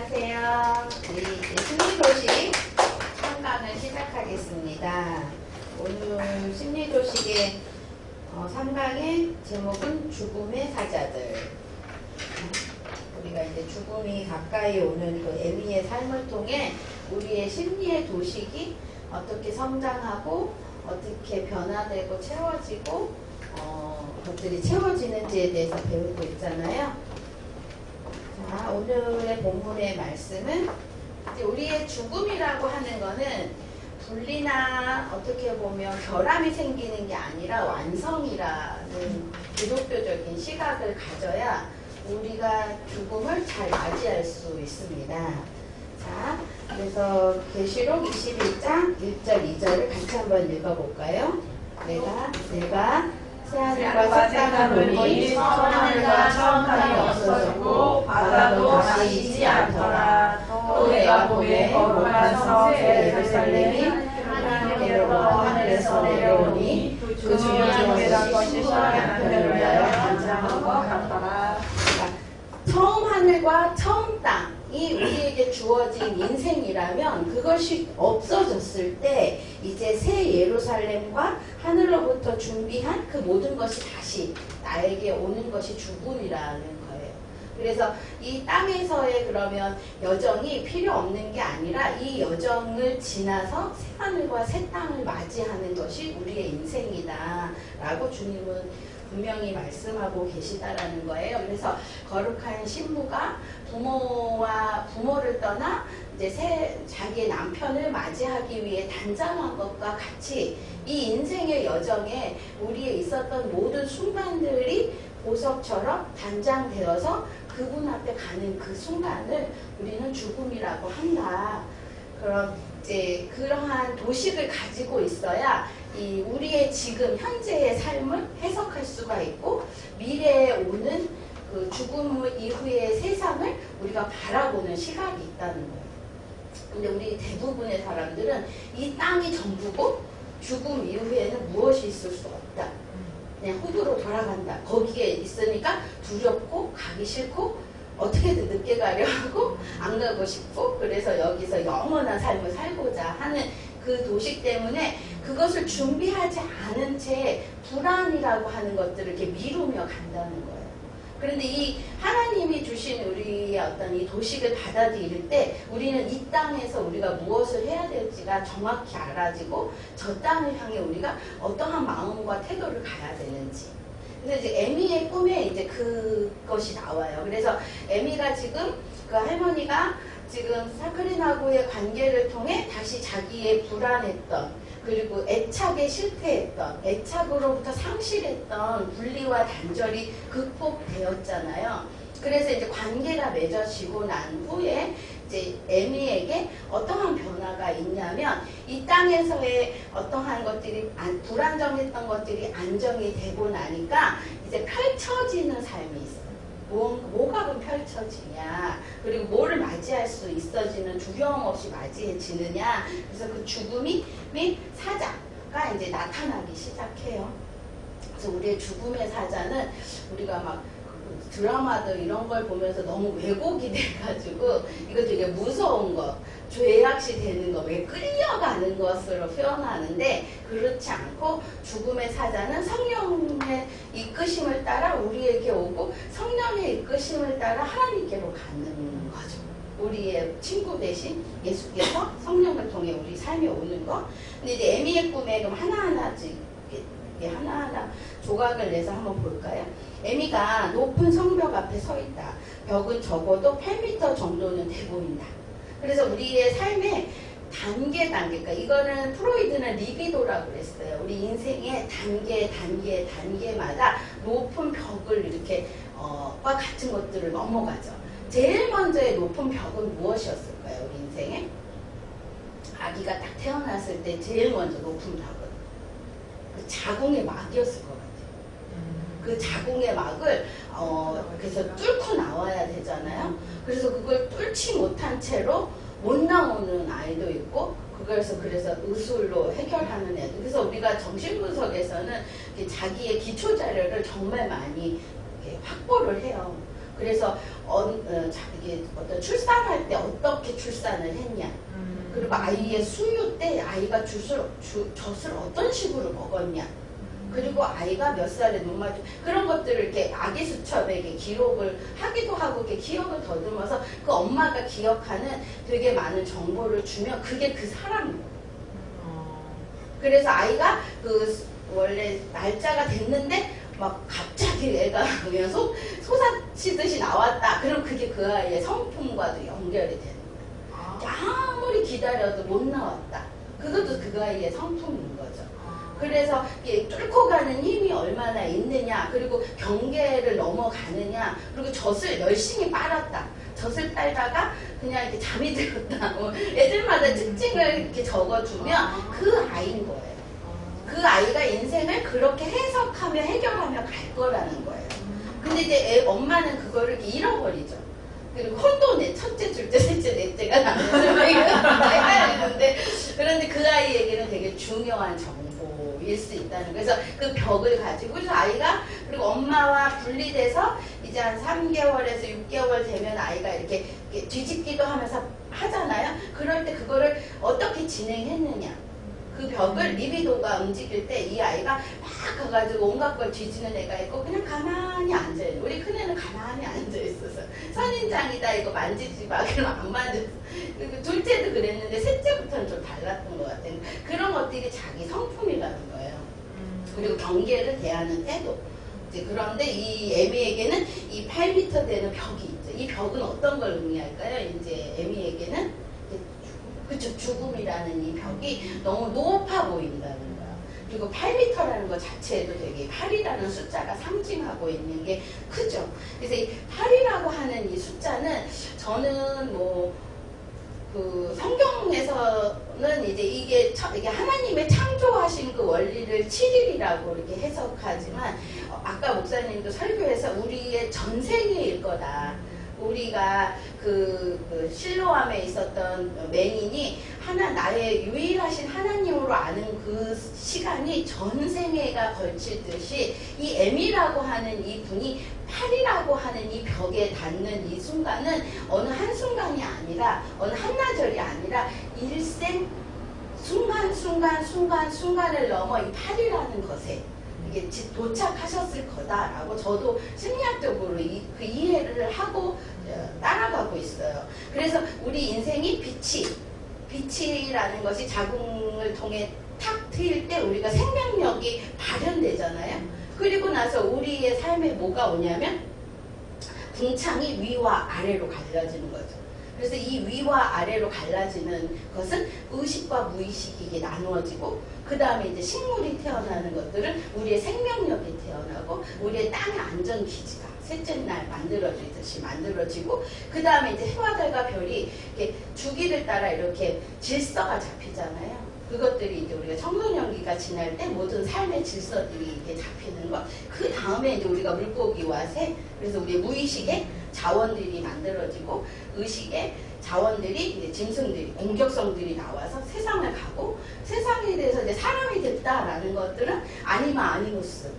안녕하세요. 우리 심리도식 3강을 시작하겠습니다. 오늘 심리도식의 3강의 제목은 죽음의 사자들. 우리가 이제 죽음이 가까이 오는 그 에미의 삶을 통해 우리의 심리의 도식이 어떻게 성장하고 어떻게 변화되고 채워지고 것들이 채워지는지에 대해서 배우고 있잖아요. 자, 오늘의 본문의 말씀은 이제 우리의 죽음이라고 하는 거는 분리나 어떻게 보면 결함이 생기는 게 아니라 완성이라는 기독교적인 시각을 가져야 우리가 죽음을 잘 맞이할 수 있습니다. 자, 그래서 계시록 21장 1절 2절을 같이 한번 읽어볼까요? 내가 새하늘과 새 땅을 보니 처음 하늘과 처음 땅이 없어졌고 바다도 다시 있지 않더라. 또 내가 보매 거룩한 성 새 예루살렘이 하나님께로부터 하늘에서 내려오니 그 중요한 것이 신부가 남편을 위하여 단장한 것 같더라. 처음 하늘과 처음 땅이 우리에게 주어진 인생이라면 그것이 없어졌을 때 이제 새 예루살렘과 하늘로부터 준비한 그 모든 것이 다시 나에게 오는 것이 죽음이라는 거예요. 그래서 이 땅에서의 그러면 여정이 필요 없는 게 아니라 이 여정을 지나서 새 하늘과 새 땅을 맞이하는 것이 우리의 인생이다 라고 주님은 분명히 말씀하고 계시다라는 거예요. 그래서 거룩한 신부가 부모를 떠나 이제 자기의 남편을 맞이하기 위해 단장한 것과 같이 이 인생의 여정에 우리에 있었던 모든 순간들이 보석처럼 단장되어서 그분 앞에 가는 그 순간을 우리는 죽음이라고 한다. 그럼 이제 그러한 도식을 가지고 있어야 이 우리의 지금 현재의 삶을 해석할 수가 있고 미래에 오는 그 죽음 이후의 세상을 우리가 바라보는 시각이 있다는 거예요. 근데 우리 대부분의 사람들은 이 땅이 전부고 죽음 이후에는 무엇이 있을 수 없다. 그냥 호두로 돌아간다. 거기에 있으니까 두렵고 가기 싫고 어떻게든 늦게 가려 하고 안 가고 싶고 그래서 여기서 영원한 삶을 살고자 하는 그 도식 때문에 그것을 준비하지 않은 채 불안이라고 하는 것들을 이렇게 미루며 간다는 거예요. 그런데 이 하나님이 주신 우리의 어떤 이 도식을 받아들일 때 우리는 이 땅에서 우리가 무엇을 해야 될지가 정확히 알아지고 저 땅을 향해 우리가 어떠한 마음과 태도를 가야 되는지. 근데 이제 에미의 꿈에 이제 그것이 나와요. 그래서 에미가 지금 그 할머니가 지금 사크린하고의 관계를 통해 다시 자기의 불안했던 그리고 애착에 실패했던 애착으로부터 상실했던 분리와 단절이 극복되었잖아요. 그래서 이제 관계가 맺어지고 난 후에 이제 에미에게 어떠한 변화가 있냐면 이 땅에서의 어떠한 것들이 불안정했던 것들이 안정이 되고 나니까 이제 펼쳐지는 삶이 있어요. 뭐가 그럼 펼쳐지냐 그리고 뭐를 맞이할 수 있어지는 두려움 없이 맞이해지느냐. 그래서 그 죽음이 사자가 이제 나타나기 시작해요. 그래서 우리의 죽음의 사자는 우리가 막 드라마들 이런 걸 보면서 너무 왜곡이 돼가지고 이거 되게 무서운 거 죄악시 되는 거 왜 끌려가는 것으로 표현하는데 그렇지 않고 죽음의 사자는 성령의 이끄심을 따라 우리에게 오고 성령의 이끄심을 따라 하나님께로 가는 거죠. 우리의 친구 대신 예수께서 성령을 통해 우리 삶에 오는 거. 근데 이제 에미의 꿈에 그럼 하나하나 조각을 내서 한번 볼까요? 에미가 높은 성벽 앞에 서 있다. 벽은 적어도 8m 정도는 돼 보인다. 그래서 우리의 삶의 단계가 이거는 프로이드는 리비도라고 그랬어요. 우리 인생의 단계마다 높은 벽을 이렇게 과 같은 것들을 넘어가죠. 제일 먼저의 높은 벽은 무엇이었을까요? 우리 인생에? 아기가 딱 태어났을 때 제일 먼저 높은 벽은 그 자궁의 막이었을 것 같아요. 그 자궁의 막을 그래서 뚫고 나와야 되잖아요. 그래서 그걸 뚫지 못한 채로 못 나오는 아이도 있고 그래서 의술로 해결하는 애들. 그래서 우리가 정신분석에서는 자기의 기초 자료를 정말 많이 확보를 해요. 그래서 이게 어떤 출산할 때 어떻게 출산을 했냐. 그리고 아이의 수유 때 아이가 젖을 어떤 식으로 먹었냐. 그리고 아이가 몇 살에 눈 맞추 그런 것들을 이렇게 아기 수첩에 기록을 하기도 하고 이렇게 기억을 더듬어서 그 엄마가 기억하는 되게 많은 정보를 주면 그게 그 사람이에요. 그래서 아이가 그 원래 날짜가 됐는데 막 갑자기 애가 그냥 솟아치듯이 나왔다. 그럼 그게 그 아이의 성품과도 연결이 되는 거예요. 아무리 기다려도 못 나왔다. 그것도 그 아이의 성품인 거죠. 그래서 뚫고 가는 힘이 얼마나 있느냐, 그리고 경계를 넘어가느냐, 그리고 젖을 열심히 빨았다. 젖을 빨다가 그냥 이렇게 잠이 들었다. 애들마다 특징을 이렇게 적어주면 그 아이인 거예요. 그 아이가 인생을 그렇게 해석하며 해결하며 갈 거라는 거예요. 근데 이제 엄마는 그거를 이렇게 잃어버리죠. 그리고 혼돈에 첫째, 둘째, 셋째, 넷째가 나는데 그런데 그 아이에게는 되게 중요한 정보일 수 있다는 거예요. 그래서 그 벽을 가지고 그래서 아이가 그리고 엄마와 분리돼서 이제 한 3개월에서 6개월 되면 아이가 이렇게 뒤집기도 하면서 하잖아요. 그럴 때 그거를 어떻게 진행했느냐. 그 벽을 리비도가 움직일 때 이 아이가 막 가가지고 온갖 걸 뒤지는 애가 있고 그냥 가만히 앉아있는 우리 큰애는 가만히 앉아있어서 선인장이다 이거 만지지 마 그럼 안 만졌어. 그리고 둘째도 그랬는데 셋째부터는 좀 달랐던 것 같아요. 그런 것들이 자기 성품이라는 거예요. 그리고 경계를 대하는 태도. 이제 그런데 이 에미에게는 이 8m 되는 벽이 있죠. 이 벽은 어떤 걸 의미할까요? 이제 에미에게는 그쵸, 죽음이라는 이 벽이 너무 높아 보인다는 거야. 그리고 8m라는 것 자체에도 되게 8이라는 숫자가 상징하고 있는 게 크죠. 그래서 이 8이라고 하는 이 숫자는 저는 그 성경에서는 이제 이게 하나님의 창조하신 그 원리를 7일이라고 이렇게 해석하지만 아까 목사님도 설교에서 우리의 전생일 거다. 우리가 그 실로암에 있었던 맹인이 나의 유일하신 하나님으로 아는 그 시간이 전생애가 걸치듯이 이 M이라고 하는 이 분이 8이라고 하는 이 벽에 닿는 이 순간은 어느 한순간이 아니라 어느 한나절이 아니라 일생 순간을 넘어 이 8이라는 것에 이게 도착하셨을 거다라고 저도 심리학적으로 그 이해를 하고 따라가고 있어요. 그래서 우리 인생이 빛이라는 것이 자궁을 통해 탁 트일 때 우리가 생명력이 발현되잖아요. 그리고 나서 우리의 삶에 뭐가 오냐면 궁창이 위와 아래로 갈라지는 거죠. 그래서 이 위와 아래로 갈라지는 것은 의식과 무의식이 이게 나누어지고 그 다음에 이제 식물이 태어나는 것들은 우리의 생명력이 태어나고 우리의 땅의 안전기지가 셋째 날 만들어지듯이 만들어지고 그 다음에 이제 해와 달과 별이 이렇게 주기를 따라 이렇게 질서가 잡히잖아요. 그것들이 이제 우리가 청소년기가 지날 때 모든 삶의 질서들이 이렇게 잡히는 것. 그 다음에 이제 우리가 물고기와 새, 그래서 우리 무의식의 자원들이 만들어지고 의식의 자원들이 이제 짐승들이 공격성들이 나와서 세상을 가고 세상에 대해서 이제 사람이 됐다라는 것들은 아니마 아니무스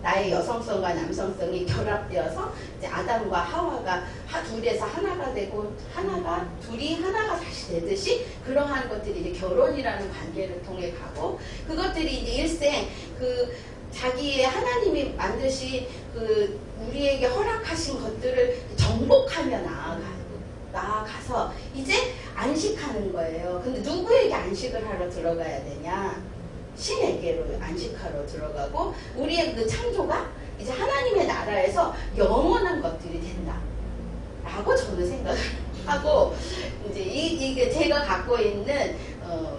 나의 여성성과 남성성이 결합되어서 이제 아담과 하와가 둘에서 하나가 되고 둘이 하나가 다시 되듯이 그러한 것들이 이제 결혼이라는 관계를 통해 가고 그것들이 이제 일생 그 자기의 하나님이 만드신 그 우리에게 허락하신 것들을 정복하며 나아가서 이제 안식하는 거예요. 근데 누구에게 안식을 하러 들어가야 되냐? 신에게로 안식하러 들어가고 우리의 그 창조가 이제 하나님의 나라에서 영원한 것들이 된다 라고 저는 생각을 하고 이제 이게 제가 갖고 있는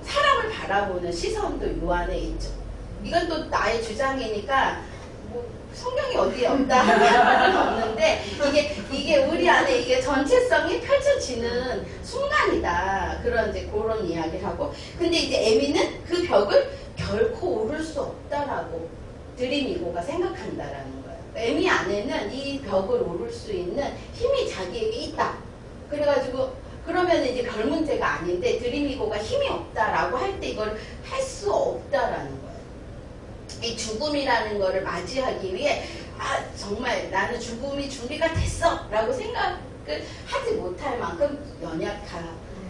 사람을 바라보는 시선도 요 안에 있죠. 이건 또 나의 주장이니까 뭐 성경이 어디에 없다 하는 없는데 이게 우리 안에 이게 전체성이 펼쳐지는 순간이다. 그런 이야기를 하고 근데 이제 에미는 그 벽을 결코 오를 수 없다라고 드림이고가 생각한다라는 거예요. 에미 안에는 이 벽을 오를 수 있는 힘이 자기에게 있다. 그래가지고 그러면 이제 별 문제가 아닌데 드림이고가 힘이 없다라고 할 때 이걸 할 수 없다라는 거예요. 이 죽음이라는 거를 맞이하기 위해 정말 나는 죽음이 준비가 됐어 라고 생각을 하지 못할 만큼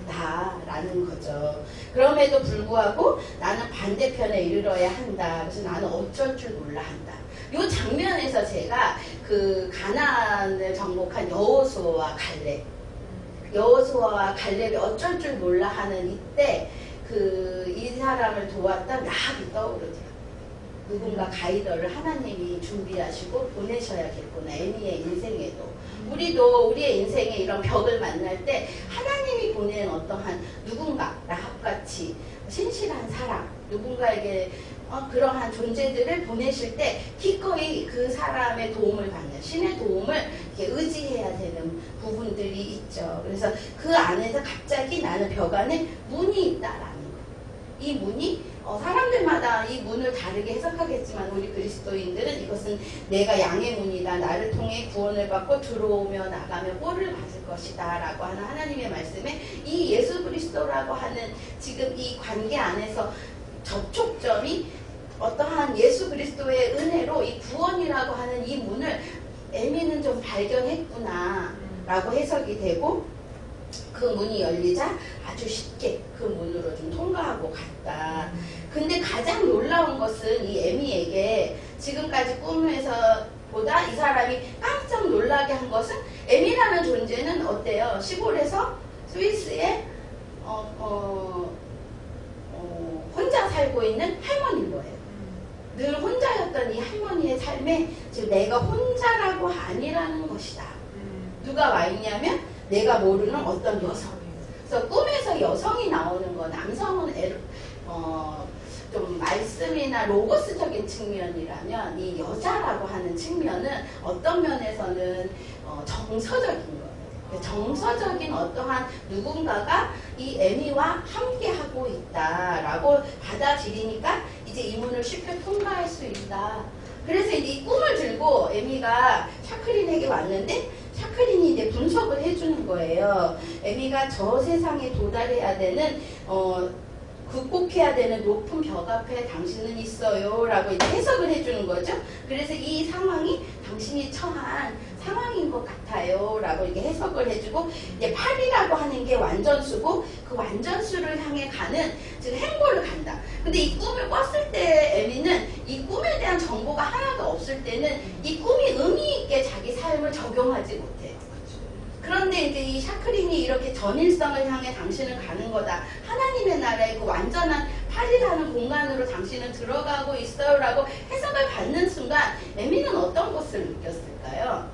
연약하다라는 거죠. 그럼에도 불구하고 나는 반대편에 이르러야 한다. 그래서 나는 어쩔 줄 몰라 한다. 이 장면에서 제가 그 가나안을 정복한 여호수아와 갈렙이 어쩔 줄 몰라 하는 이때 이 사람을 도왔던 라합이 떠오르죠. 누군가 가이더를 하나님이 준비하시고 보내셔야겠구나. 애미의 인생에도. 우리도 우리의 인생에 이런 벽을 만날 때 하나님이 보낸 어떠한 누군가 라합같이 신실한 사람, 누군가에게 그러한 존재들을 보내실 때 기꺼이 그 사람의 도움을 받는, 신의 도움을 이렇게 의지해야 되는 부분들이 있죠. 그래서 그 안에서 갑자기 나는 벽 안에 문이 있다라는 거. 이 문이 사람들마다 이 문을 다르게 해석하겠지만 우리 그리스도인들은 이것은 내가 양의 문이다. 나를 통해 구원을 받고 들어오며 나가며 꼴을 받을 것이다 라고 하는 하나님의 말씀에 이 예수 그리스도라고 하는 지금 이 관계 안에서 접촉점이 어떠한 예수 그리스도의 은혜로 이 구원이라고 하는 이 문을 에미는 좀 발견했구나 라고 해석이 되고, 그 문이 열리자 아주 쉽게 그 문으로 좀 통과하고 갔다. 근데 가장 놀라운 것은 이 에미에게 지금까지 꿈에서 보다 이 사람이 깜짝 놀라게 한 것은, 에미라는 존재는 어때요? 시골에서 스위스에 혼자 살고 있는 할머니인 거예요. 늘 혼자였던 이 할머니의 삶에 지금 내가 혼자라고 아니라는 것이다. 누가 와 있냐면 내가 모르는 어떤 여성. 그래서 꿈에서 여성이 나오는 거, 남성은 좀 말씀이나 로고스적인 측면이라면 이 여자라고 하는 측면은 어떤 면에서는 정서적인 거예요. 정서적인 어떠한 누군가가 이 에미와 함께하고 있다라고 받아들이니까 이제 이 문을 쉽게 통과할 수 있다. 그래서 이제 이 꿈을 들고 에미가 샤크린에게 왔는데, 샤크린이 이제 분석을 해주는 거예요. 에미가 저 세상에 도달해야 되는 극복해야 되는 높은 벽 앞에 당신은 있어요 라고 이제 해석을 해주는 거죠. 그래서 이 상황이 당신이 처한 상황인 것 같아요 라고 이렇게 해석을 해주고, 이제 8이라고 하는 게 완전수고 그 완전수를 향해 가는 지금 행보를 간다. 근데 이 꿈을 꿨을 때 에미는 이 꿈에 대한 정보가 하나도 없을 때는 이 꿈이 의미 있게 자기 삶을 적용하지 못해요. 그런데 이제 이 샤크린이 이렇게 전일성을 향해 당신은 가는 거다. 하나님의 나라의 그 완전한 8이라는 공간으로 당신은 들어가고 있어요 라고 해석을 받는 순간 에미는 어떤 것을 느꼈을까요?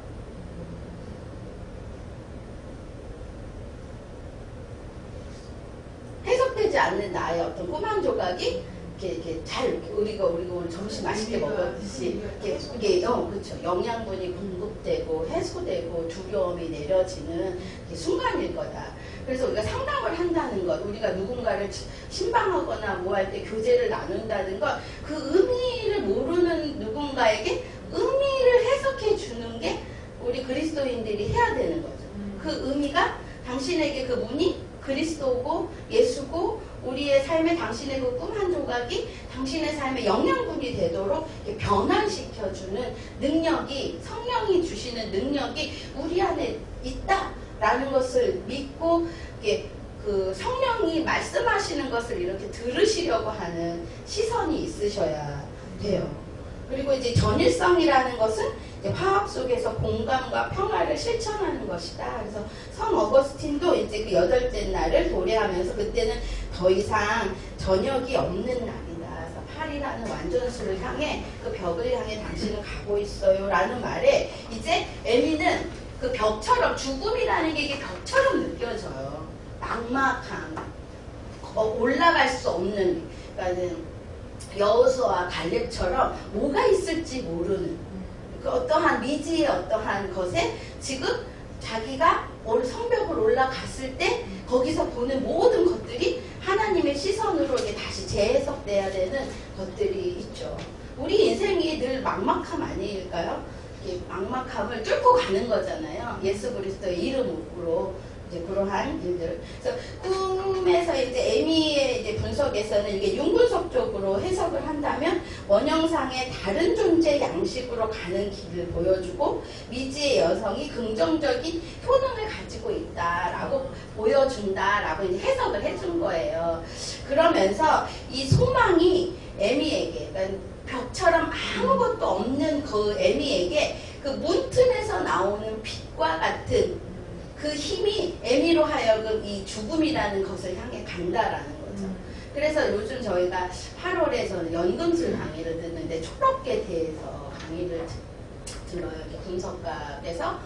해석되지 않는 나의 어떤 꿈 한 조각이 이렇게 잘 우리가 오늘 점심 맛있게 먹었듯이 이게 그렇죠. 영양분이 공급되고 해소되고 두려움이 내려지는 순간일 거다. 그래서 우리가 상담을 한다는 것, 우리가 누군가를 신방하거나 뭐 할 때 교제를 나눈다는 것, 그 의미를 모르는 누군가에게 의미를 해석해 주는 게 우리 그리스도인들이 해야 되는 거죠. 그 의미가 당신에게 그 문이 그리스도고 예수고 우리의 삶에 당신의 그 꿈 한 조각이 당신의 삶의 영양분이 되도록 변환시켜주는 능력이, 성령이 주시는 능력이 우리 안에 있다라는 것을 믿고 그 성령이 말씀하시는 것을 이렇게 들으시려고 하는 시선이 있으셔야 돼요. 그리고 이제 전일성이라는 것은 이제 화합 속에서 공감과 평화를 실천하는 것이다. 그래서 성 어거스틴도 이제 그 8째 날을 도래하면서 그때는 더 이상 저녁이 없는 날이다. 그래서 8이라는 완전수를 향해 그 벽을 향해 당신은 가고 있어요 라는 말에 이제 에미는 그 벽처럼, 죽음이라는 게 이게 벽처럼 느껴져요. 막막함, 올라갈 수 없는, 그러니까는 여호수아와 갈렙처럼 뭐가 있을지 모르는 그 어떠한 미지의 어떠한 것에 지금 자기가 성벽을 올라갔을 때 거기서 보는 모든 것들이 하나님의 시선으로 이렇게 다시 재해석돼야 되는 것들이 있죠. 우리 인생이 늘 막막함 아닐까요? 이렇게 막막함을 뚫고 가는 거잖아요. 예수 그리스도의 이름으로 이제 그러한 일들. 그래서 꿈에서 이제 에미의 이제 분석에서는 이게 융분석적으로 해석을 한다면 원형상의 다른 존재 양식으로 가는 길을 보여주고 미지의 여성이 긍정적인 효능을 가지고 있다라고 보여준다라고 이제 해석을 해준 거예요. 그러면서 이 소망이 에미에게, 그러니까 벽처럼 아무것도 없는 그 에미에게 그 문틈에서 나오는 빛과 같은 그 힘이 에미로 하여금 이 죽음이라는 것을 향해 간다라는 거죠. 그래서 요즘 저희가 8월에 저는 연금술 강의를 듣는데 초록에 대해서 강의를 들어요. 분석가에서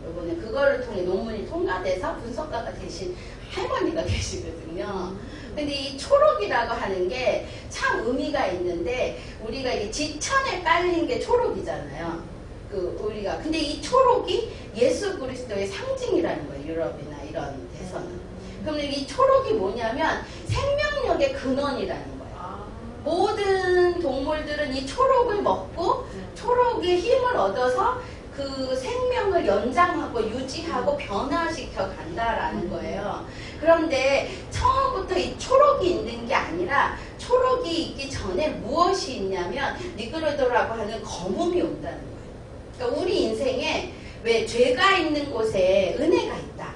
이번에 그거를 통해 논문이 통과돼서 분석가가 되신 할머니가 계시거든요. 근데 이 초록이라고 하는 게 참 의미가 있는데 우리가 이게 지천에 깔린 게 초록이잖아요. 우리가 근데 이 초록이 예수 그리스도의 상징이라는 거예요. 유럽이나 이런 데서는. 그러면 이 초록이 뭐냐면 생명력의 근원이라는 거예요. 모든 동물들은 이 초록을 먹고 초록의 힘을 얻어서 그 생명을 연장하고 유지하고 변화시켜 간다라는 거예요. 그런데 처음부터 이 초록이 있는 게 아니라 초록이 있기 전에 무엇이 있냐면 니그로도라고 하는 거품이 온다는 거예요. 그러니까 우리 인생에 왜 죄가 있는 곳에 은혜가 있다.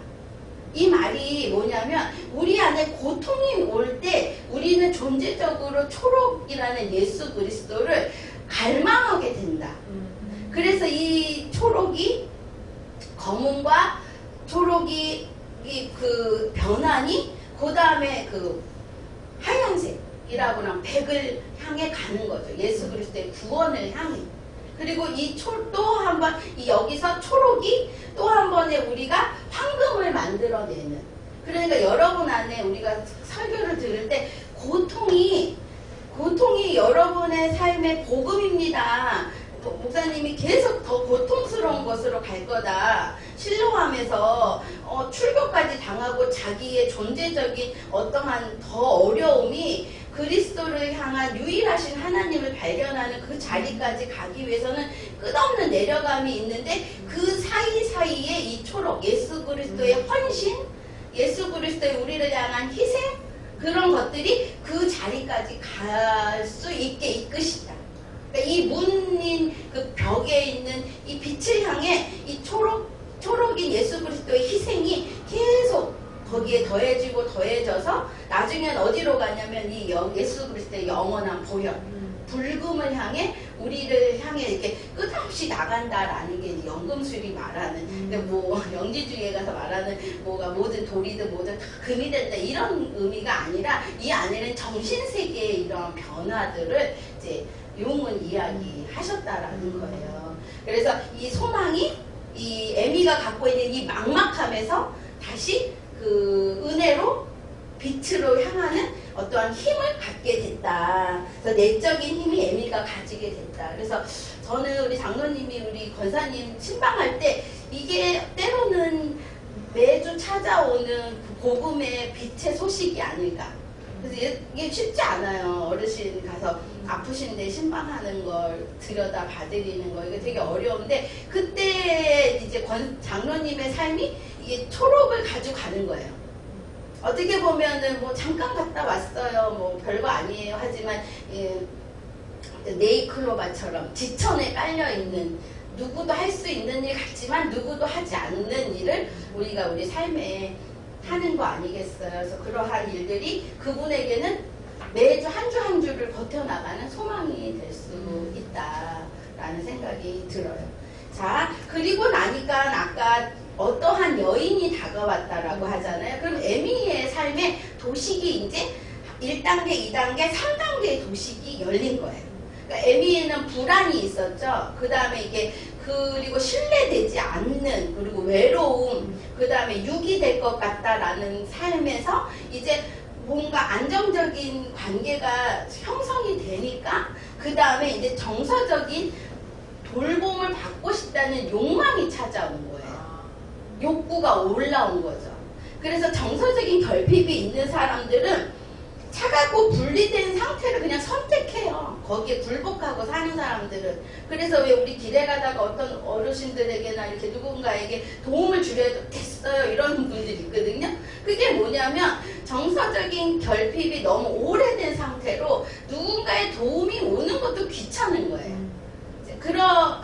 이 말이 뭐냐면 우리 안에 고통이 올 때 우리는 존재적으로 초록이라는 예수 그리스도를 갈망하게 된다. 그래서 이 초록이 검은과 초록이 그 변환이 그 다음에 그 하얀색이라고 하면 백을 향해 가는 거죠. 예수 그리스도의 구원을 향해. 그리고 이 또 한 번 여기서 초록이 또 한 번에 우리가 황금을 만들어내는. 그러니까 여러분 안에 우리가 설교를 들을 때 고통이 여러분의 삶의 복음입니다. 목사님이 계속 더 고통스러운 것으로 갈 거다. 신뢰하면서 출교까지 당하고 자기의 존재적인 어떠한 더 어려움이 그리스도를 향한 유일하신 하나님을 발견하는 그 자리까지 가기 위해서는 끝없는 내려감이 있는데 그 사이사이에 이 초록, 예수 그리스도의 헌신, 예수 그리스도의 우리를 향한 희생, 그런 것들이 그 자리까지 갈 수 있게 이끄시다. 그러니까 이 문인 그 벽에 있는 이 빛을 향해 이 초록인 예수 그리스도의 희생이 계속 거기에 더해지고 더해져서 나중엔 어디로 가냐면 이 예수 그리스도의 영원한 보혈, 불금을 향해 우리를 향해 이렇게 끝없이 나간다라는 게 연금술이 말하는, 근데 뭐 영지주의에 가서 말하는 뭐가 모든 돌이든 뭐든 다 금이 된다 이런 의미가 아니라 이 안에는 정신세계의 이런 변화들을 이제 용은 이야기하셨다라는 거예요. 그래서 이 소망이 이 에미가 갖고 있는 이 막막함에서 다시 그 은혜로 빛으로 향하는 어떠한 힘을 갖게 됐다. 그래서 내적인 힘이 에미가 가지게 됐다. 그래서 저는 우리 장로님이 우리 권사님 신방할 때 이게 때로는 매주 찾아오는 그 복음의 빛의 소식이 아닐까. 그래서 이게 쉽지 않아요. 어르신 가서 아프신데 신방하는 걸 들여다 봐드리는 거 이게 되게 어려운데 그때 이제 장로님의 삶이 이게 초록을 가지고 가는 거예요. 어떻게 보면은 뭐 잠깐 갔다 왔어요. 뭐 별거 아니에요. 하지만 네이클로바처럼 지천에 깔려 있는 누구도 할 수 있는 일 같지만 누구도 하지 않는 일을 우리가 우리 삶에 하는 거 아니겠어요. 그래서 그러한 일들이 그분에게는 매주 한 주 한 주를 버텨나가는 소망이 될 수 있다라는 생각이 들어요. 자, 그리고 나니까 아까 어떠한 여인이 다가왔다라고 하잖아요. 그럼 에미의 삶에 도식이 이제 1단계, 2단계, 3단계의 도식이 열린 거예요. 그러니까 에미에는 불안이 있었죠. 그 다음에 이게 그리고 신뢰되지 않는 그리고 외로움, 그 다음에 유기될 것 같다라는 삶에서 이제 뭔가 안정적인 관계가 형성이 되니까 그 다음에 이제 정서적인 돌봄을 받고 싶다는 욕망이 찾아온 거예요. 욕구가 올라온 거죠. 그래서 정서적인 결핍이 있는 사람들은 차갑고 분리된 상태를 그냥 선택해요. 거기에 굴복하고 사는 사람들은. 그래서 왜 우리 길에 가다가 어떤 어르신들에게나 이렇게 누군가에게 도움을 주려도 됐어요 이런 분들이 있거든요. 그게 뭐냐면 정서적인 결핍이 너무 오래된 상태로 누군가의 도움이 오는 것도 귀찮은 거예요.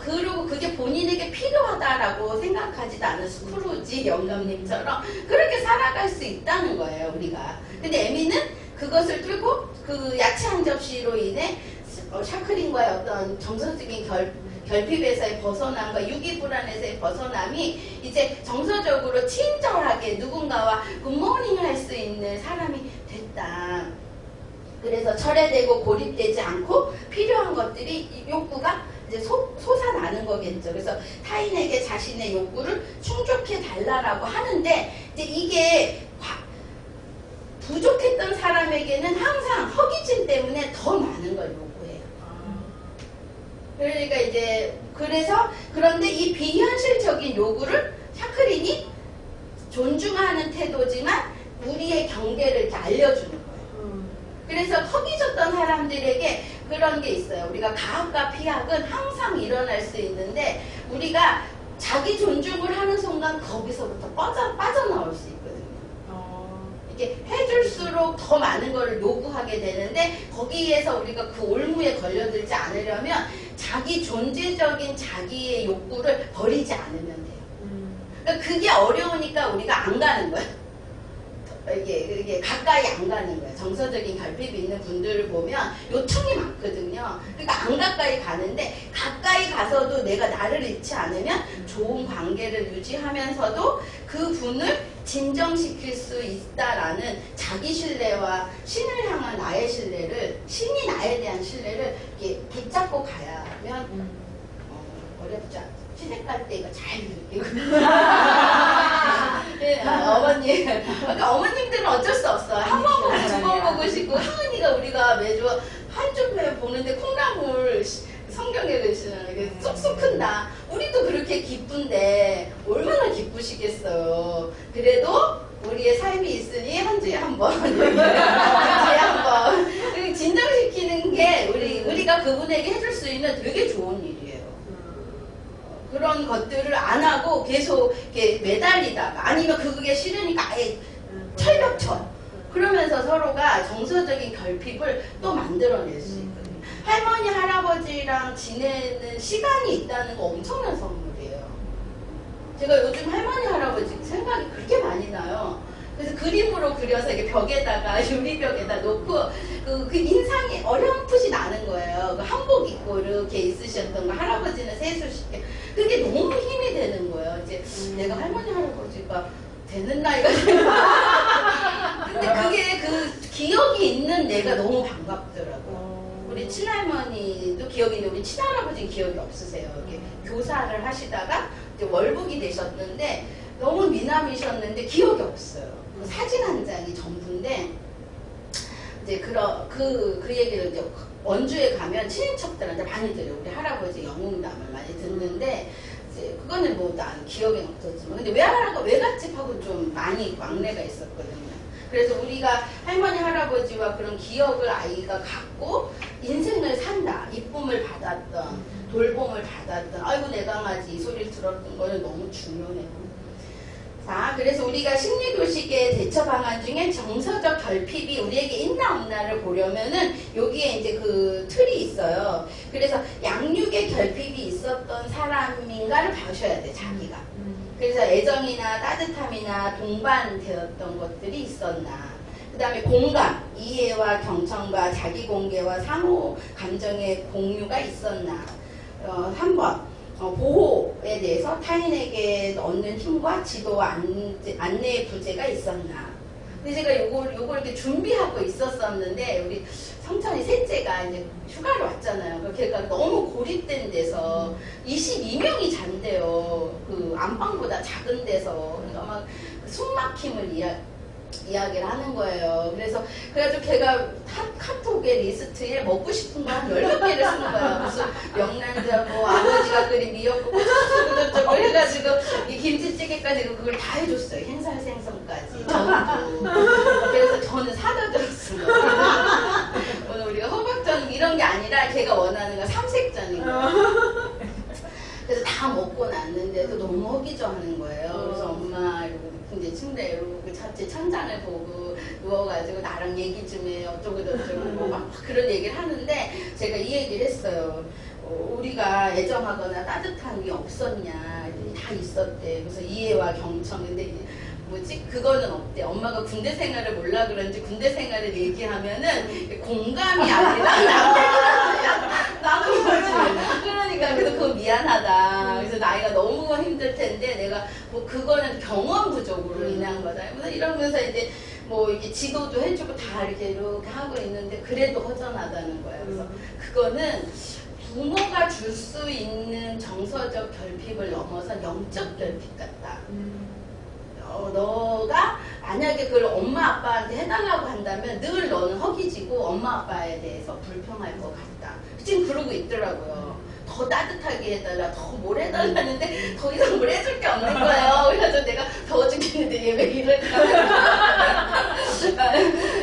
그리고 그게 본인에게 필요하다라고 생각하지도 않은 스크루지 영감님처럼 그렇게 살아갈 수 있다는 거예요, 우리가. 근데 에미는 그것을 뚫고 그 야채 한 접시로 인해 샤크린과의 어떤 정서적인 결핍에서의 벗어남과 유기불안에서의 벗어남이 이제 정서적으로 친절하게 누군가와 굿모닝을 할 수 있는 사람이 됐다. 그래서 철회되고 고립되지 않고 필요한 것들이 욕구가 이제 솟아나는 거겠죠. 그래서 타인에게 자신의 욕구를 충족해 달라라고 하는데 이제 이게 부족했던 사람에게는 항상 허기짐 때문에 더 많은 걸 요구해요. 그러니까 이제 그런데 이 비현실적인 요구를 샤크린이 존중하는 태도지만 우리의 경계를 이렇게 알려주는 거예요. 그래서 허기졌던 사람들에게 그런 게 있어요. 우리가 가학과 피학은 항상 일어날 수 있는데 우리가 자기 존중을 하는 순간 거기서부터 빠져나올 수 있거든요. 이렇게 해줄수록 더 많은 거를 요구하게 되는데 거기에서 우리가 그 올무에 걸려들지 않으려면 자기 존재적인 자기의 욕구를 버리지 않으면 돼요. 그러니까 그게 어려우니까 우리가 안 가는 거예요. 이게 가까이 안 가는 거예요. 정서적인 결핍이 있는 분들을 보면 요청이 많거든요. 그러니까 안 가까이 가는데 가까이 가서도 내가 나를 잃지 않으면 좋은 관계를 유지하면서도 그 분을 진정시킬 수 있다라는 자기 신뢰와 신을 향한 나의 신뢰를 신이 나에 대한 신뢰를 이렇게 붙잡고 가야면 어렵지 않죠. 시댁 갈 때 이거 잘 느끼고 네, 어머님 그러니까 어머님들은 어쩔 수 없어요. 한 번 보고 두 번 보고 싶고 할머니가 우리가 매주 한 주에 보는데 콩나물 성경에 계시는 쏙쏙 큰다. 우리도 그렇게 기쁜데 얼마나 기쁘시겠어요. 그래도 우리의 삶이 있으니 한 주에 한 번, 한 주에 한 번 진정시키는 게 우리가 그분에게 해줄 수 있는 되게 좋은 일이에요. 그런 것들을 안 하고 계속 이렇게 매달리다가 아니면 그게 싫으니까 아예 철벽쳐. 그러면서 서로가 정서적인 결핍을 또 만들어낼 수 있거든요. 할머니, 할아버지랑 지내는 시간이 있다는 거 엄청난 선물이에요. 제가 요즘 할머니, 할아버지 생각이 그렇게 많이 나요. 그래서 그림으로 그려서 이렇게 벽에다가 유리벽에다 놓고 그 인상이 어렴풋이 나는 거예요. 그 한복 입고 이렇게 있으셨던 거 할아버지는 세수시켜. 그게 너무 힘이 되는 거예요. 이제 내가 할머니, 할아버지가 되는 나이가 근데 그게 그 기억이 있는 내가 너무 반갑더라고요. 우리 친할머니도 기억이 있는데 우리 친할아버지는 기억이 없으세요. 이렇게 교사를 하시다가 이제 월북이 되셨는데 너무 미남이셨는데 기억이 없어요. 그 사진 한 장이 전부인데 이제 그 얘기를 이제 원주에 가면 친인척들한테 많이 들어요. 우리 할아버지 영웅담을 많이 듣는데 이제 그거는 뭐 난 기억에 없었지만 근데 외갓집하고 좀 많이 왕래가 있었거든요. 그래서 우리가 할머니 할아버지와 그런 기억을 아이가 갖고 인생을 산다. 이쁨을 받았던 돌봄을 받았던 아이고 내 강아지 이 소리를 들었던 거는 너무 중요해요. 자, 그래서 우리가 심리도식의 대처 방안 중에 정서적 결핍이 우리에게 있나 없나를 보려면은 여기에 이제 그 틀이 있어요. 그래서 양육의 결핍이 있었던 사람인가를 봐셔야 돼, 자기가. 그래서 애정이나 따뜻함이나 동반되었던 것들이 있었나. 그 다음에 공감, 이해와 경청과 자기 공개와 상호 감정의 공유가 있었나. 3번. 보호에 대해서 타인에게 얻는 힘과 지도와 안내의 부재가 있었나. 근데 제가 요걸 이렇게 준비하고 있었었는데, 우리 성찬이 셋째가 이제 휴가를 왔잖아요. 그 걔가 너무 고립된 데서 22명이 잔대요. 그 안방보다 작은 데서. 그러니까 막 숨막힘을 이야기를 하는 거예요. 그래가지고 걔가 카톡의 리스트에 먹고 싶은 거 한 10몇 개를 쓰는 거예요. 무슨 명란젓, 아버지가 끓인 미역국, 어쩌고 해가지고 이 김치찌개까지 그걸 다 해줬어요. 행사생선까지. 전도. 그래서 저는 사다 들었어요. 대로 그 자체 천장을 보고 누워가지고 나랑 얘기 좀 해 어쩌고 저쩌고 막 그런 얘기를 하는데 제가 이 얘기를 했어요. 우리가 애정하거나 따뜻한 게 없었냐. 다 있었대. 그래서 이해와 경청. 근데 뭐지? 그거는 없대. 엄마가 군대 생활을 몰라 그런지 군대 생활을 얘기하면은 공감이 아니라 나는 거지. 그러니까 그래서 그거 미안하다. 그래서 나이가 너무 힘들 텐데 내가 뭐 그거는 경험 부족으로 인한 거다. 그래서 이러면서 이제 뭐 이렇게 지도도 해주고 다 이렇게 하고 있는데 그래도 허전하다는 거예요. 그래서 그거는 부모가 줄 수 있는 정서적 결핍을 넘어서 영적 결핍 같다. 너가 만약에 그걸 엄마 아빠한테 해달라고 한다면 늘 너는 허기지고 엄마 아빠에 대해서 불평할 것 같다. 지금 그러고 있더라고요. 더 따뜻하게 해달라, 더 뭘 해달라는데 더 이상 뭘 해줄 게 없는 거예요. 그래서 내가 더워 죽겠는데 얘 왜 이럴까.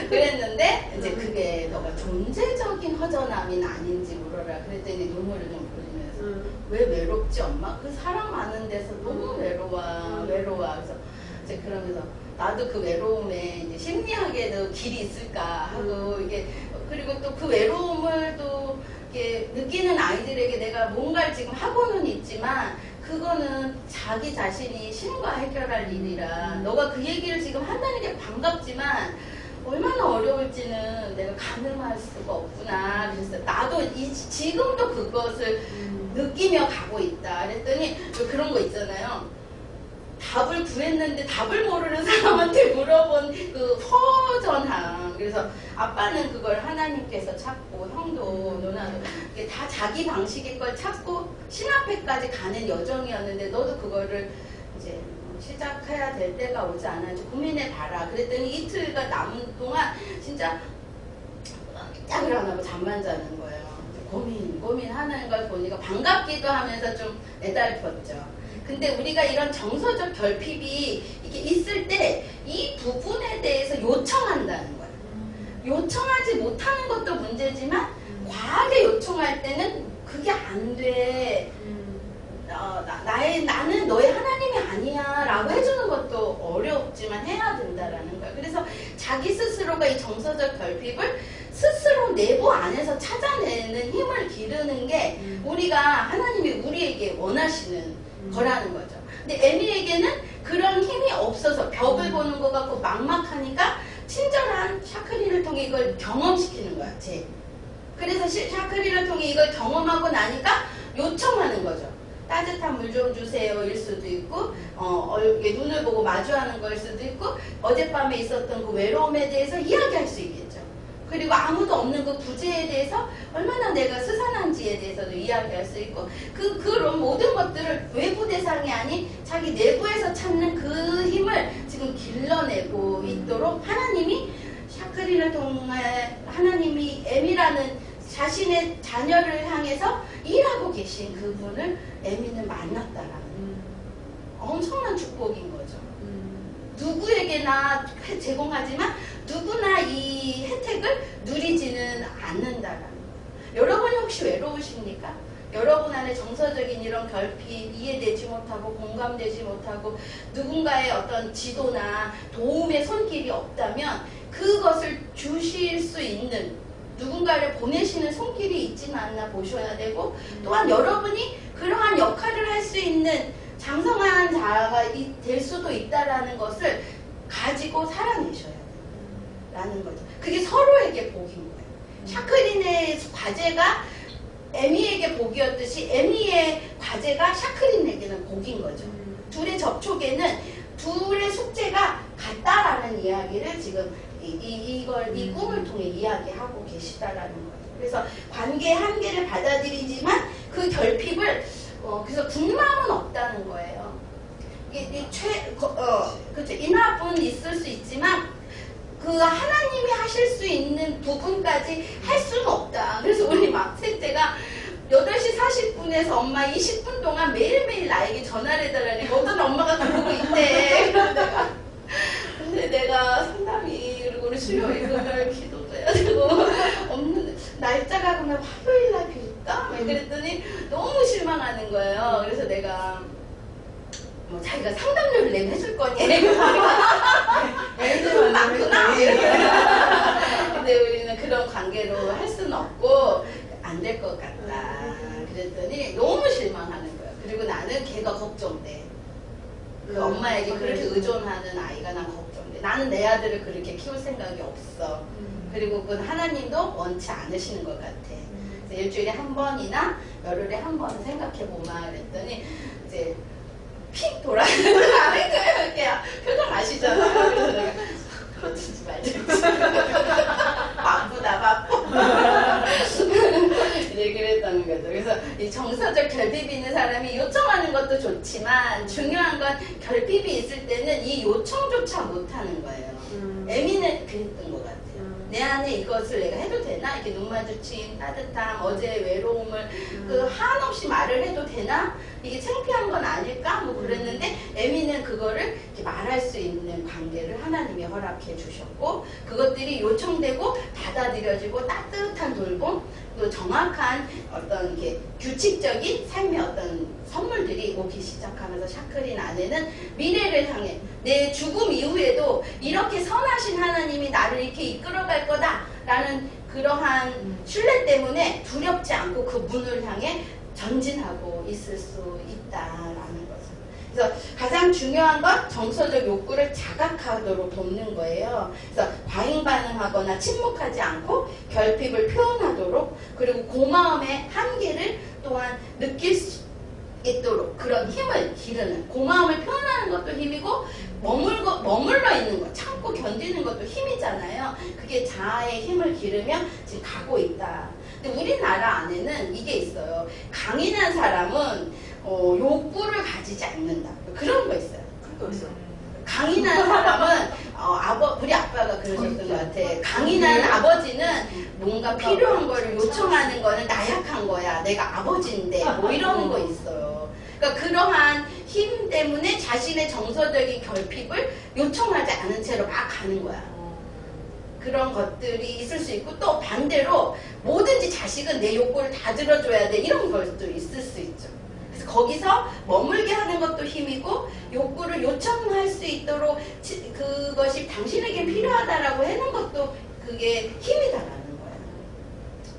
그랬는데 이제 그게 너가 존재적인 허전함이 아닌지 물어라. 그랬더니 눈물을 좀 보이면서 왜 외롭지 엄마? 그 사람 많은 데서 너무 외로워. 그래서 이제 그러면서 나도 그 외로움에 이제 심리학에도 길이 있을까 하고 이게 그리고 또 그 외로움을 또 이렇게 느끼는 아이들에게 내가 뭔가를 지금 하고는 있지만 그거는 자기 자신이 신과 해결할 일이라 너가 그 얘기를 지금 한다는 게 반갑지만 얼마나 어려울지는 내가 가늠할 수가 없구나. 그래서 나도 지금도 그것을 느끼며 가고 있다. 그랬더니 그런 거 있잖아요. 답을 구했는데 답을 모르는 사람한테 물어본 그 허전함. 그래서 아빠는 그걸 하나님께서 찾고 형도 누나도 이게 다 자기 방식의 걸 찾고 신 앞에까지 가는 여정이었는데 너도 그거를 이제 시작해야 될 때가 오지 않았는지 고민해봐라. 그랬더니 이틀가 남은 동안 진짜 깜짝 일어나고 잠만 자는 거예요. 고민하는 걸 보니까 반갑기도 하면서 좀 애달팠죠. 근데 우리가 이런 정서적 결핍이 이렇게 있을 때 이 부분에 대해서 요청한다는 거예요. 요청하지 못하는 것도 문제지만 과하게 요청할 때는 그게 안 돼. 나는 너의 하나님이 아니야 라고 해주는 것도 어렵지만 해야 된다라는 거예요. 그래서 자기 스스로가 이 정서적 결핍을 스스로 내부 안에서 찾아내는 힘을 기르는 게 우리가 하나님이 우리에게 원하시는 거라는 거죠. 근데 에미에게는 그런 힘이 없어서 벽을 보는 것 같고 막막하니까 친절한 샤크리를 통해 이걸 경험시키는 거야. 그래서 샤크리를 통해 이걸 경험하고 나니까 요청하는 거죠. 따뜻한 물 좀 주세요 일 수도 있고 눈을 보고 마주하는 걸 수도 있고 어젯밤에 있었던 그 외로움에 대해서 이야기할 수 있겠죠. 그리고 아무도 없는 그 부재에 대해서 얼마나 내가 스산한지에 대해서도 이야기할 수 있고 그런 모든 것들을 외부 대상이 아닌 자기 내부에서 찾는 그 힘을 지금 길러내고 있도록 하나님이 샤크리를 통해 하나님이 에미라는 자신의 자녀를 향해서 일하고 계신 그분을 에미는 만났다라는 엄청난 축복인 거죠. 누구에게나 제공하지만 누구나 이 혜택을 누리지는 않는다라는 거예요. 여러분이 혹시 외로우십니까? 여러분 안에 정서적인 이런 결핍, 이해되지 못하고 공감되지 못하고 누군가의 어떤 지도나 도움의 손길이 없다면 그것을 주실 수 있는 누군가를 보내시는 손길이 있지는 않나 보셔야 되고 또한 여러분이 그러한 역할을 할 수 있는 장성한 자가 될 수도 있다라는 것을 가지고 살아내셔야 돼요. 라는 거죠. 그게 서로에게 복인 거예요. 샤크린의 과제가 에미에게 복이었듯이 에미의 과제가 샤크린에게는 복인 거죠. 둘의 접촉에는 둘의 숙제가 같다라는 이야기를 지금 이 꿈을 통해 이야기하고 계시다라는 거예요. 그래서 관계의 한계를 받아들이지만 그 결핍을 그래서 군마음은 없다는 거예요. 그렇죠. 인합은 있을 수 있지만 그 하나님이 하실 수 있는 부분까지 할 수는 없다. 그래서 우리 막 셋째가 8시 40분에서 엄마 20분 동안 매일매일 나에게 전화를 해달라니까 어떤 엄마가 그러고 있대. 근데 내가 상담이 그리고 우리 수요일을 기도도 해야 되고 없는 날짜가 그러면 화요일날 빌까? 그랬더니 너무 실망하는 거예요. 그래서 내가 뭐 자기가 상담료를 내면 해줄 거니? 맞구나. 근데 우리는 그런 관계로 할 수는 없고 안 될 것 같다. 그랬더니 너무 실망하는 거야. 그리고 나는 걔가 걱정돼. 그 엄마에게 그렇게 의존하는 아이가 난 걱정돼. 나는 내 아들을 그렇게 키울 생각이 없어. 그리고 그건 하나님도 원치 않으시는 것 같아. 그래서 일주일에 한 번이나 열흘에 한 번은 생각해보마 그랬더니 이제 픽 돌아가는 거예요. 이렇게 표정 아시잖아요. 그래서 내가 그러지 말자. 바쁘다 바빠. 이제 그랬다는 거죠. 그래서 이 정서적 결핍이 있는 사람이 요청하는 것도 좋지만 중요한 건 결핍이 있을 때는 이 요청조차 못하는 거예요. 에미는 그랬던 것 같아요. 내 안에 이것을 내가 해도 되나? 이렇게 눈 마주친 따뜻함, 어제의 외로움을 그 한없이 말을 해도 되나? 이게 창피한 건 아닐까? 뭐 그랬는데 에미는 그거를 이렇게 말할 수 있는 관계를 하나님이 허락해 주셨고 그것들이 요청되고 받아들여지고 따뜻한 돌봄 또 정확한 어떤 이렇게 규칙적인 삶의 어떤 선물들이 오기 시작하면서 샤크린 안에는 미래를 향해 내 죽음 이후에도 이렇게 선하신 하나님이 나를 이렇게 이끌어갈 거다라는 그러한 신뢰 때문에 두렵지 않고 그 문을 향해 전진하고 있을 수 있다라는 거죠. 그래서 가장 중요한 건 정서적 욕구를 자각하도록 돕는 거예요. 그래서 과잉 반응하거나 침묵하지 않고 결핍을 표현하도록 그리고 고마움의 한계를 또한 느낄 수 있도록 그런 힘을 기르는 고마움을 표현하는 것도 힘이고 머물러 있는 것 참고 견디는 것도 힘이잖아요. 그게 자아의 힘을 기르며 지금 가고 있다. 근데 우리나라 안에는 이게 있어요. 강인한 사람은 욕구를 가지지 않는다. 그런 거 있어요. 그런 거 있어요. 강인한 사람은 우리 아빠가 그러셨던 것 같아. 강인한 아버지는 뭔가 필요한 거를 요청하는 거는 나약한 거야. 내가 아버지인데 뭐 이러는 거 있어요. 그러니까 그러한 힘 때문에 자신의 정서적인 결핍을 요청하지 않은 채로 막 가는 거야. 그런 것들이 있을 수 있고 또 반대로 뭐든지 자식은 내 욕구를 다 들어줘야 돼 이런 것도 있을 수 있죠. 그래서 거기서 머물게 하는 것도 힘이고 욕구를 요청할 수 있도록 그것이 당신에게 필요하다라고 하는 것도 그게 힘이다라는 거예요.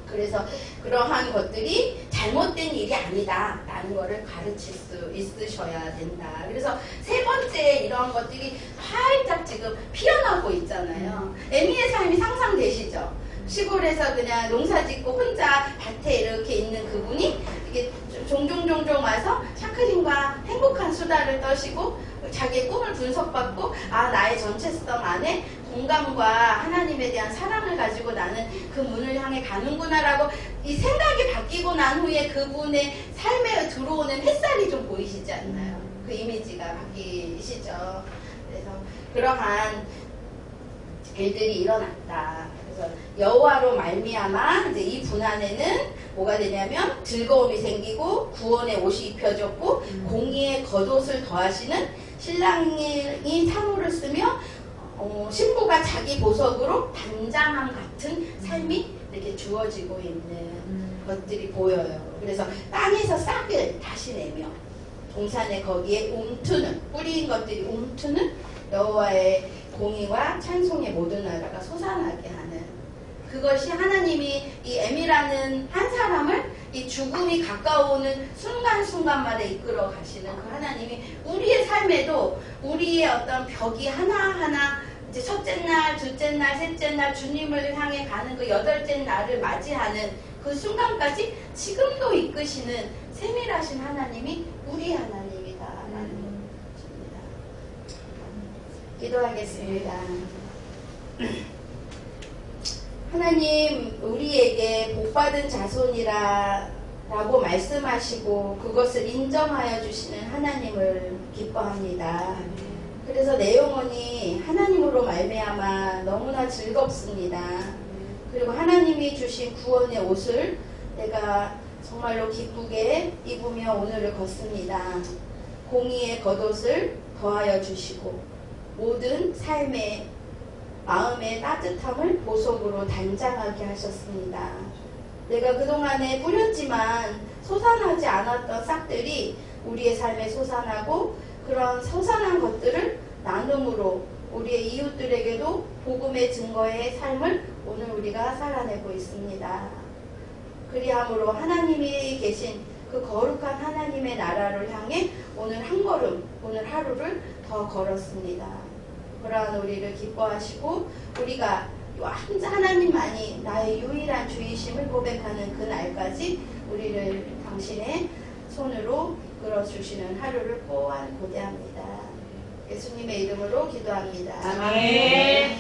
그래서 그러한 것들이 잘못된 일이 아니다라는 거를 가르칠 수 있으셔야 된다. 그래서 세 번째 이런 것들이 활짝 지금 피어나고 있잖아요. 에미의 삶이 상상되시죠? 시골에서 그냥 농사 짓고 혼자 밭에 이렇게 있는 그분이 이게 종종 와서 샤크린과 행복한 수다를 떠시고 자기의 꿈을 분석받고 나의 전체성 안에 공감과 하나님에 대한 사랑을 가지고 나는 그 문을 향해 가는구나 라고 이 생각이 바뀌고 난 후에 그분의 삶에 들어오는 햇살이 좀 보이시지 않나요? 그 이미지가 바뀌시죠. 그래서 그러한 일들이 일어났다. 그래서 여호와로 말미암아 이제 이 분안에는 뭐가 되냐면 즐거움이 생기고 구원의 옷이 입혀졌고 공의의 겉옷을 더하시는 신랑이 상호를 쓰며 신부가 자기 보석으로 단장함 같은 삶이 이렇게 주어지고 있는 것들이 보여요. 그래서 땅에서 싹을 다시 내며 동산에 거기에 움트는 뿌리인 것들이 움트는 여호와의 공의와 찬송의 모든 나라가 솟아나게 하는 그것이 하나님이 이 에미라는 한 사람을 이 죽음이 가까워오는 순간순간마다 이끌어 가시는 그 하나님이 우리의 삶에도 우리의 어떤 벽이 하나하나 이제 첫째 날, 둘째 날, 셋째 날 주님을 향해 가는 그 여덟째 날을 맞이하는 그 순간까지 지금도 이끄시는 세밀하신 하나님이 우리 하나님이다라는 것입니다. 기도하겠습니다. 하나님, 우리에게 복받은 자손이라고 말씀하시고 그것을 인정하여 주시는 하나님을 기뻐합니다. 그래서 내 영혼이 하나님으로 말미암아 너무나 즐겁습니다. 그리고 하나님이 주신 구원의 옷을 내가 정말로 기쁘게 입으며 오늘을 걷습니다. 공의의 겉옷을 더하여 주시고 모든 삶의 마음의 따뜻함을 보석으로 단장하게 하셨습니다. 내가 그동안에 뿌렸지만 솟아나지 않았던 싹들이 우리의 삶에 솟아나고 그런 소산한 것들을 나눔으로 우리의 이웃들에게도 복음의 증거의 삶을 오늘 우리가 살아내고 있습니다. 그리함으로 하나님이 계신 그 거룩한 하나님의 나라를 향해 오늘 한 걸음, 오늘 하루를 더 걸었습니다. 그러한 우리를 기뻐하시고 우리가 하나님만이 나의 유일한 주이심을 고백하는 그 날까지 우리를 당신의 손으로 끌어주시는 하루를 또한 고대합니다. 예수님의 이름으로 기도합니다. 아멘.